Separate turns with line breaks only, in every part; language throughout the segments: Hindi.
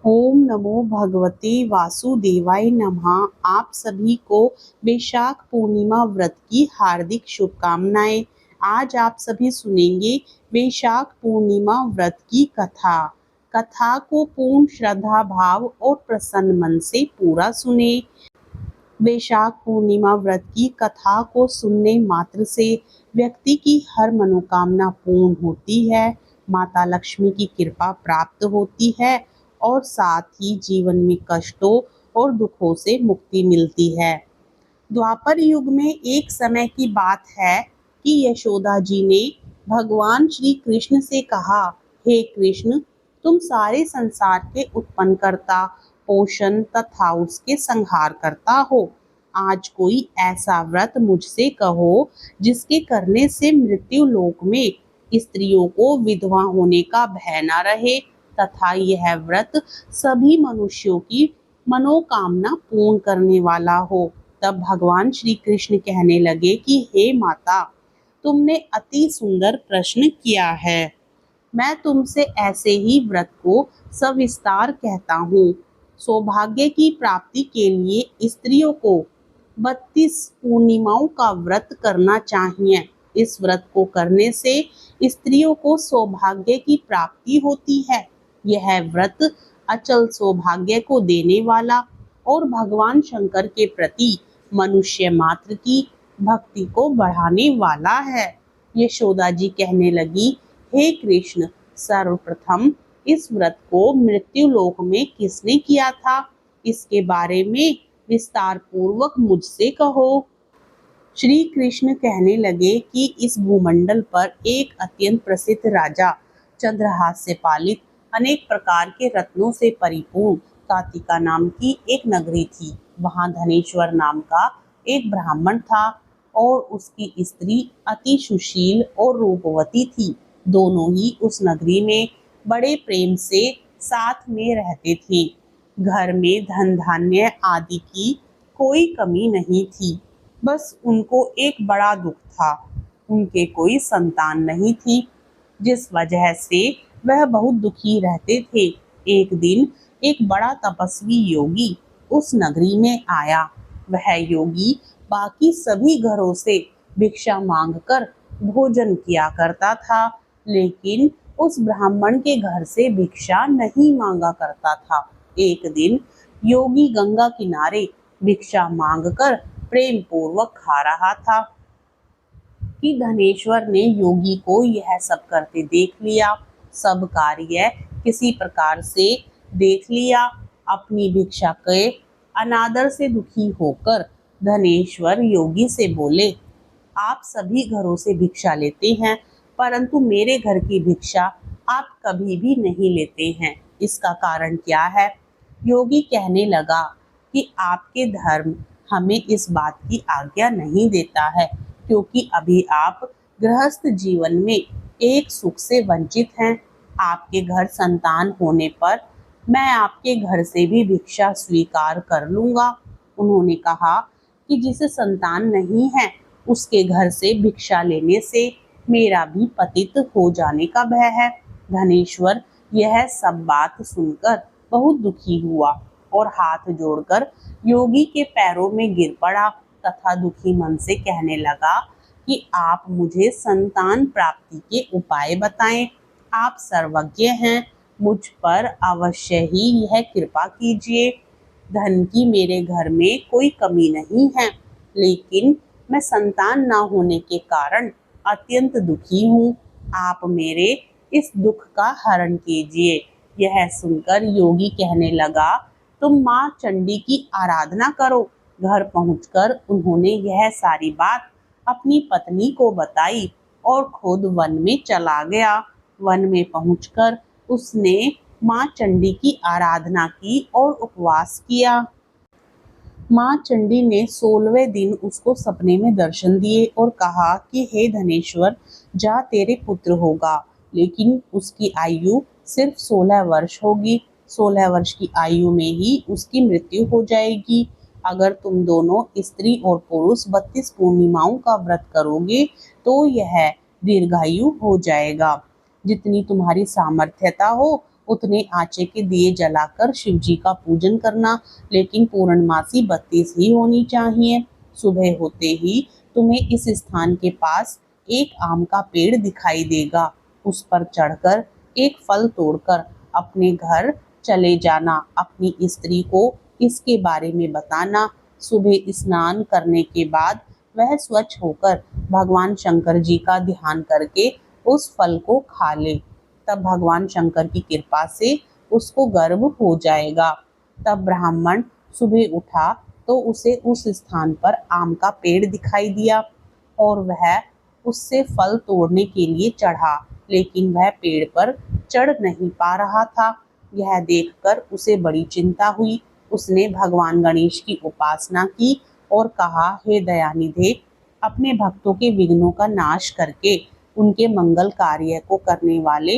ओम नमो भगवते वासुदेवाय नमः। आप सभी को वैशाख पूर्णिमा व्रत की हार्दिक शुभकामनाएं। आज आप सभी सुनेंगे वैशाख पूर्णिमा व्रत की कथा। कथा को पूर्ण श्रद्धा भाव और प्रसन्न मन से पूरा सुने। वैशाख पूर्णिमा व्रत की कथा को सुनने मात्र से व्यक्ति की हर मनोकामना पूर्ण होती है, माता लक्ष्मी की कृपा प्राप्त होती है और साथ ही जीवन में कष्टों और दुखों से मुक्ति मिलती है। द्वापर युग में एक समय की बात है कि यशोदा जी ने भगवान श्री कृष्ण से कहा, हे कृष्ण, तुम सारे संसार के उत्पन्न करता, पोषण तथा उसके संहार करता हो। आज कोई ऐसा व्रत मुझसे कहो जिसके करने से मृत्यु लोक में स्त्रियों को विधवा होने का भय न रहे तथा यह व्रत सभी मनुष्यों की मनोकामना पूर्ण करने वाला हो। तब भगवान श्री कृष्ण कहने लगे कि हे माता, तुमने अति सुंदर प्रश्न किया है। मैं तुमसे ऐसे ही व्रत को सविस्तार कहता हूँ। सौभाग्य की प्राप्ति के लिए स्त्रियों को 32 पूर्णिमाओं का व्रत करना चाहिए। इस व्रत को करने से स्त्रियों को सौभाग्य की प्राप्ति होती है। यह व्रत अचल सौभाग्य को देने वाला और भगवान शंकर के प्रति मनुष्य मात्र की भक्ति को बढ़ाने वाला है। यशोदा जी कहने लगी, हे कृष्ण, सर्वप्रथम इस व्रत को मृत्यु लोक में किसने किया था, इसके बारे में विस्तार पूर्वक मुझसे कहो। श्री कृष्ण कहने लगे कि इस भूमंडल पर एक अत्यंत प्रसिद्ध राजा चंद्रहास से पालित अनेक प्रकार के रत्नों से परिपूर्ण कातिका नाम की एक नगरी थी। वहां धनेश्वर नाम का एक ब्राह्मण था और उसकी स्त्री अति सुशील और रूपवती थी। दोनों ही उस नगरी में बड़े प्रेम से साथ में रहते थे। घर में धन धान्य आदि की कोई कमी नहीं थी। बस उनको एक बड़ा दुख था, उनके कोई संतान नहीं थी, जिस वजह से वह बहुत दुखी रहते थे। एक दिन एक बड़ा तपस्वी योगी उस नगरी में आया। वह योगी बाकी सभी घरों से भिक्षा मांगकर भोजन किया करता था, लेकिन उस ब्राह्मण के घर से भिक्षा नहीं मांगा करता था। एक दिन योगी गंगा किनारे भिक्षा मांगकर प्रेम पूर्वक खा रहा था कि धनेश्वर ने योगी को यह सब करते देख लिया। सब कार्य किसी प्रकार से देख लिया। अपनी भिक्षा के अनादर से दुखी होकर धनेश्वर योगी से बोले, आप सभी घरों से भिक्षा लेते हैं, परंतु मेरे घर की भिक्षा आप कभी भी नहीं लेते हैं। इसका कारण क्या है? योगी कहने लगा कि आपके धर्म हमें इस बात की आज्ञा नहीं देता है, क्योंकि अभी आप गृहस्थ जीवन में एक सुख से वंचित हैं। आपके घर संतान होने पर मैं आपके घर से भी भिक्षा स्वीकार कर लूंगा। उन्होंने कहा कि जिसे संतान नहीं है उसके घर से भिक्षा लेने से मेरा भी पतित हो जाने का भय है। धनेश्वर यह सब बात सुनकर बहुत दुखी हुआ और हाथ जोड़कर योगी के पैरों में गिर पड़ा तथा दुखी मन से कहने लगा कि आप मुझे संतान प्राप्ति के उपाय बताएं। आप सर्वज्ञ हैं, मुझ पर अवश्य ही यह कृपा कीजिए। धन की मेरे घर में कोई कमी नहीं है, लेकिन मैं संतान न होने के कारण अत्यंत दुखी हूँ। आप मेरे इस दुख का हरण कीजिए। यह सुनकर योगी कहने लगा, तुम माँ चंडी की आराधना करो। घर पहुंचकर उन्होंने यह सारी बात अपनी पत्नी को बताई और खुद वन में चला गया। वन में पहुंचकर उसने माँ चंडी की आराधना की और उपवास किया। माँ चंडी ने 16वें दिन उसको सपने में दर्शन दिए और कहा कि हे धनेश्वर, जा तेरे पुत्र होगा, लेकिन उसकी आयु सिर्फ 16 वर्ष होगी। 16 वर्ष की आयु में ही उसकी मृत्यु हो जाएगी। अगर तुम दोनों स्त्री और पुरुष 32 पूर्णिमाओं का व्रत करोगे तो यह दीर्घायु हो जाएगा। जितनी तुम्हारी सामर्थ्यता हो उतने आंचे के दिए जलाकर शिव जी का पूजन करना, लेकिन पूर्णमासी 32 ही होनी चाहिए। सुबह होते ही तुम्हें इस स्थान के पास एक आम का पेड़ दिखाई देगा। उस पर चढ़कर एक फल तोड़कर अपने घर चले जाना। अपनी स्त्री को इसके बारे में बताना। सुबह स्नान करने के बाद वह स्वच्छ होकर भगवान शंकर जी का ध्यान करके उस फल को खा ले। तब भगवान शंकर की कृपा से उसको गर्भ हो जाएगा। तब ब्राह्मण सुबह उठा तो उसे उस स्थान पर आम का पेड़ दिखाई दिया और वह उससे फल तोड़ने के लिए चढ़ा, लेकिन वह पेड़ पर चढ़ नहीं पा रहा था। यह देखकर उसे बड़ी चिंता हुई। उसने भगवान गणेश की उपासना की और कहा, हे दयानिधे, अपने भक्तों के विघ्नों का नाश करके उनके मंगल कार्य को करने वाले,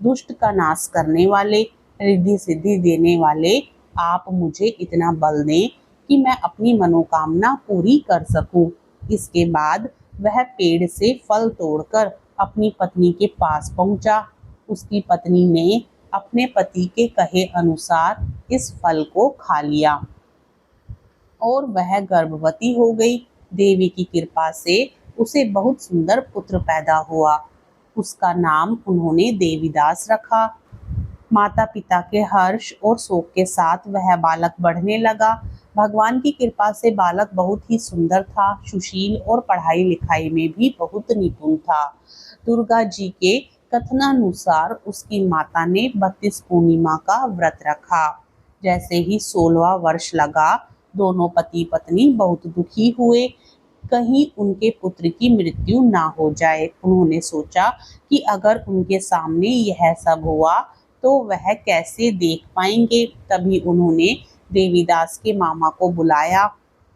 दुष्ट का नाश करने वाले, रिद्धि सिद्धि देने वाले, आप मुझे इतना बल दें कि मैं अपनी मनोकामना पूरी कर सकूं। इसके बाद वह पेड़ से फल तोड़कर अपनी पत्नी के पास पहुंचा। उसकी पत्नी ने अपने पति के कहे अनुसार इस फल को खा लिया और वह गर्भवती हो गई। देवी की कृपा से उसे बहुत सुंदर पुत्र पैदा हुआ। उसका नाम उन्होंने देवीदास रखा। माता पिता के हर्ष और शोक के साथ वह बालक बढ़ने लगा। भगवान की कृपा से बालक बहुत ही सुंदर था, सुशील और पढ़ाई लिखाई में भी बहुत निपुण था। दुर्गा जी के कथनानुसार उसकी माता ने 32 पूर्णिमा का व्रत रखा। जैसे ही 16वां वर्ष लगा, दोनों पति पत्नी बहुत दुखी हुए, कहीं उनके पुत्र की मृत्यु ना हो जाए। उन्होंने सोचा कि अगर उनके सामने यह सब हुआ तो वह कैसे देख पाएंगे। तभी उन्होंने देवीदास के मामा को बुलाया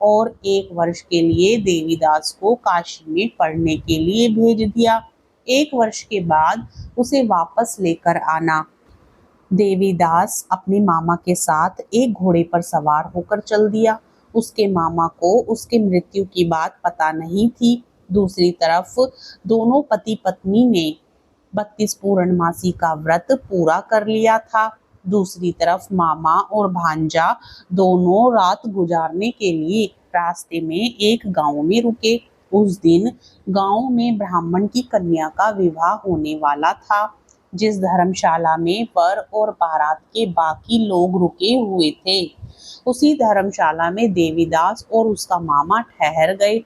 और 1 वर्ष के लिए देवीदास को काशी में पढ़ने के लिए भेज दिया। 1 वर्ष के बाद उसे वापस लेकर आना। देवीदास अपने मामा के साथ एक घोड़े पर सवार होकर चल दिया। उसके मामा को उसके मृत्यु की बात पता नहीं थी। दूसरी तरफ दोनों पति पत्नी ने 32 पूर्णमासी का व्रत पूरा कर लिया था। दूसरी तरफ मामा और भांजा दोनों रात गुजारने के लिए रास्ते में एक गांव में रुके। उस दिन गांव में ब्राह्मण की कन्या का विवाह होने वाला था। जिस धर्मशाला में वर और बारात के बाकी लोग रुके हुए थे, उसी धर्मशाला में देवीदास और उसका मामा ठहर गए।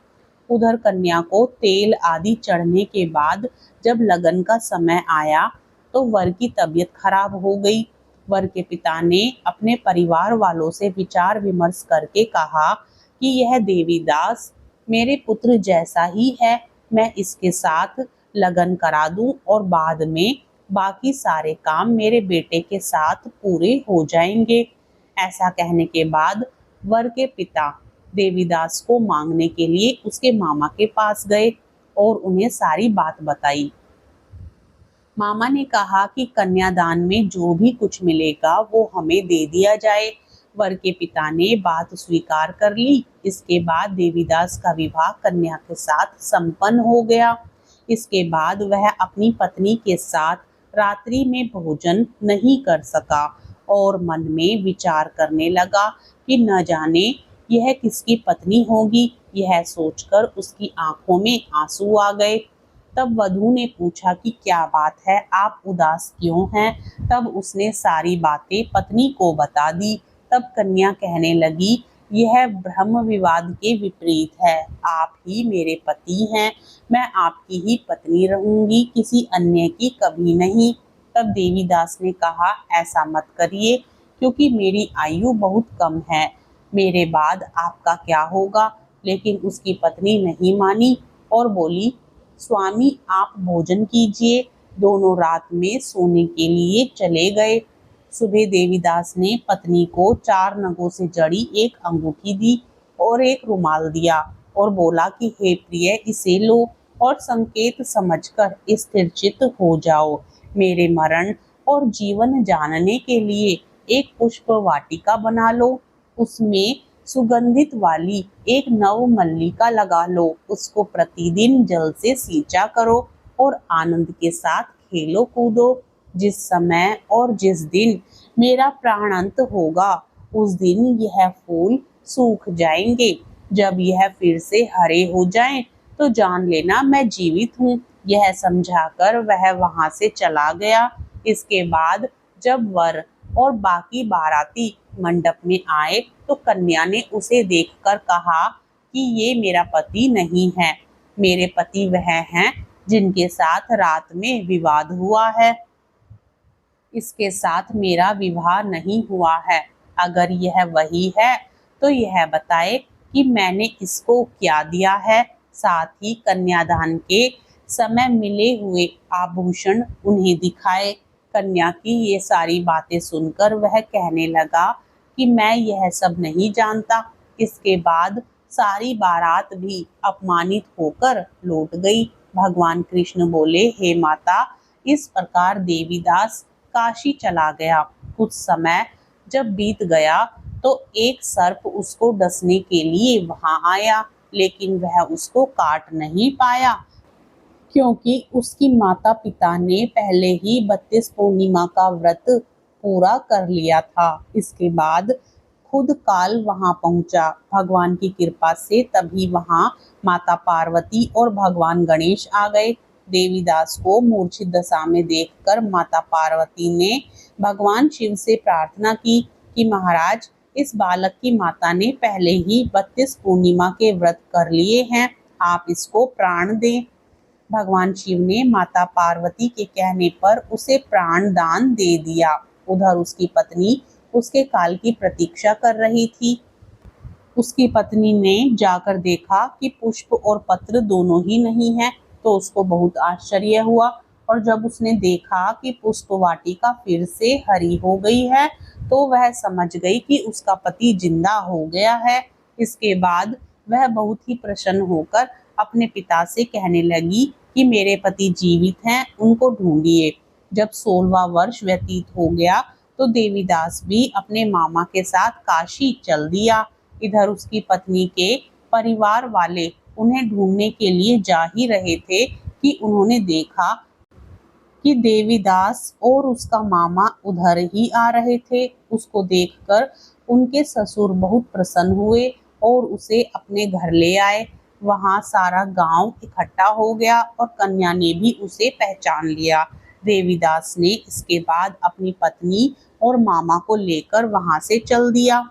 उधर कन्या को तेल आदि चढ़ने के बाद जब लगन का समय आया तो वर की तबीयत खराब हो गई। वर के पिता ने अपने परिवार वालों से विचार विमर्श करके कहा कि यह देवीदास मेरे पुत्र जैसा ही है, मैं इसके साथ लगन करा दूं और बाद में बाकी सारे काम मेरे बेटे के साथ पूरे हो जाएंगे। ऐसा कहने के बाद वर के पिता देवीदास को मांगने के लिए उसके मामा के पास गए और उन्हें सारी बात बताई। मामा ने कहा कि कन्यादान में जो भी कुछ मिलेगा वो हमें दे दिया जाए। वर के पिता ने बात स्वीकार कर ली। इसके बाद देवीदास का विवाह कन्या के साथ संपन्न हो गया। इसके बाद वह अपनी पत्नी के साथ रात्रि में भोजन नहीं कर सका और मन में विचार करने लगा कि न जाने यह किसकी पत्नी होगी। यह सोचकर उसकी आंखों में आंसू आ गए। तब वधू ने पूछा कि क्या बात है, आप उदास क्यों हैं? तब उसने सारी बातें पत्नी को बता दी। तब कन्या कहने लगी, यह ब्रह्म विवाद के विपरीत है। आप ही मेरे पति हैं, मैं आपकी ही पत्नी रहूंगी, किसी अन्य की कभी नहीं। तब देवीदास ने कहा, ऐसा मत करिए, क्योंकि मेरी आयु बहुत कम है, मेरे बाद आपका क्या होगा। लेकिन उसकी पत्नी नहीं मानी और बोली, स्वामी आप भोजन कीजिए। दोनों रात में सोने के लिए चले गए। सुबह देवीदास ने पत्नी को 4 नगों से जड़ी एक अंगूठी दी और एक रुमाल दिया और बोला कि हे प्रिय, इसे लो और संकेत समझकर स्थिरचित्त हो जाओ। मेरे मरण और जीवन जानने के लिए एक पुष्प वाटिका बना लो, उसमें सुगंधित वाली एक नव मल्लिका लगा लो, उसको प्रतिदिन जल से सींचा करो और आनंद के साथ खेलो कूदो। जिस समय और जिस दिन मेरा प्राणांत होगा उस दिन यह फूल सूख जाएंगे। जब यह फिर से हरे हो जाएं तो जान लेना मैं जीवित हूँ। यह समझाकर वह वहां से चला गया। इसके बाद जब वर और बाकी बाराती मंडप में आए तो कन्या ने उसे देखकर कहा कि ये मेरा पति नहीं है, मेरे पति वह हैं जिनके साथ रात में विवाद हुआ है। इसके साथ मेरा विवाह नहीं हुआ है। अगर यह वही है तो यह बताए कि मैंने इसको क्या दिया है। साथ ही कन्यादान के समय मिले हुए आभूषण उन्हें दिखाए। कन्या की ये सारी बातें सुनकर वह कहने लगा कि मैं यह सब नहीं जानता। इसके बाद सारी बारात भी अपमानित होकर लौट गई। भगवान कृष्ण बोले, हे माता, इस प्रकार देवीदास काशी चला गया। कुछ समय जब बीत गया तो एक सर्प उसको डसने के लिए वहां आया, लेकिन वह उसको काट नहीं पाया क्योंकि उसकी माता पिता ने पहले ही 32 पूर्णिमा का व्रत पूरा कर लिया था। इसके बाद खुद काल वहां पहुंचा। भगवान की कृपा से तभी वहां माता पार्वती और भगवान गणेश आ गए। देवीदास को मूर्छित दशा में देखकर माता पार्वती ने भगवान शिव से प्रार्थना की कि महाराज, इस बालक की माता ने पहले ही 32 पूर्णिमा के व्रत कर लिए हैं, आप इसको प्राण दें। भगवान शिव ने माता पार्वती के कहने पर उसे प्राण दान दे दिया। उधर उसकी पत्नी उसके काल की प्रतीक्षा कर रही थी। उसकी पत्नी ने जाकर देखा कि पुष्प और पत्र दोनों ही नहीं है, तो उसको बहुत आश्चर्य हुआ। और जब उसने देखा कि पुष्प वाटिका फिर से हरी हो गई है तो वह समझ गई कि उसका पति जिंदा हो गया है। इसके बाद वह बहुत ही प्रसन्न होकर अपने पिता से कहने लगी कि मेरे पति जीवित हैं, उनको ढूंढिए। जब 16वां वर्ष व्यतीत हो गया तो देवीदास भी अपने मामा के साथ काशी चल दिया। इधर उसकी पत्नी के परिवार वाले उन्हें ढूंढने के लिए जा ही रहे थे कि उन्होंने देखा कि देवीदास और उसका मामा उधर ही आ रहे थे। उसको देखकर उनके ससुर बहुत प्रसन्न हुए और उसे अपने घर ले आए। वहां सारा गांव इकट्ठा हो गया और कन्या ने भी उसे पहचान लिया। देवीदास ने इसके बाद अपनी पत्नी और मामा को लेकर वहां से चल दिया।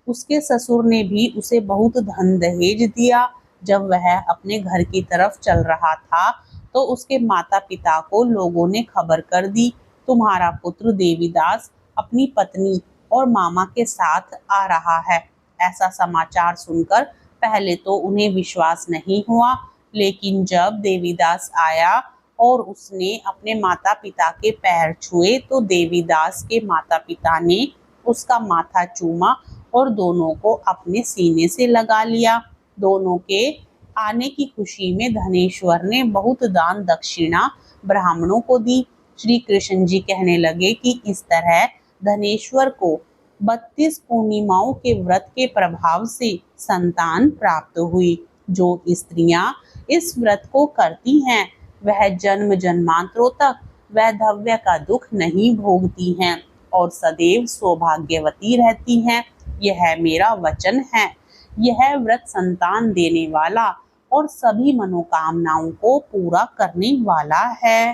उसके ससुर ने भी उसे बहुत धन दहेज दिया। जब वह अपने घर की तरफ चल रहा था तो उसके माता पिता को लोगों ने खबर कर दी, तुम्हारा पुत्र देवीदास अपनी पत्नी और मामा के साथ आ रहा है। ऐसा समाचार सुनकर पहले तो उन्हें विश्वास नहीं हुआ, लेकिन जब देवीदास आया और उसने अपने माता पिता के पैर छुए तो देवीदास के माता पिता ने उसका माथा चूमा और दोनों को अपने सीने से लगा लिया। दोनों के आने की खुशी में धनेश्वर ने बहुत दान दक्षिणा ब्राह्मणों को दी। श्री कृष्ण जी कहने लगे कि इस तरह धनेश्वर को 32 पूर्णिमाओं के व्रत के प्रभाव से संतान प्राप्त हुई। जो स्त्रियां इस व्रत को करती हैं वह जन्म जन्मांतरों तक वैधव्य का दुख नहीं भोगती हैं और सदैव सौभाग्यवती रहती हैं। यह मेरा वचन है। यह व्रत संतान देने वाला और सभी मनोकामनाओं को पूरा करने वाला है।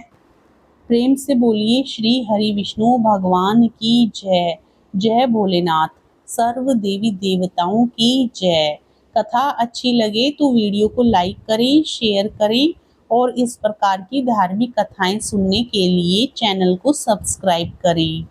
प्रेम से बोलिए श्री हरि विष्णु भगवान की जय। जय भोलेनाथ। सर्व देवी देवताओं की जय। कथा अच्छी लगे तो वीडियो को लाइक करें, शेयर करें और इस प्रकार की धार्मिक कथाएं सुनने के लिए चैनल को सब्सक्राइब करें।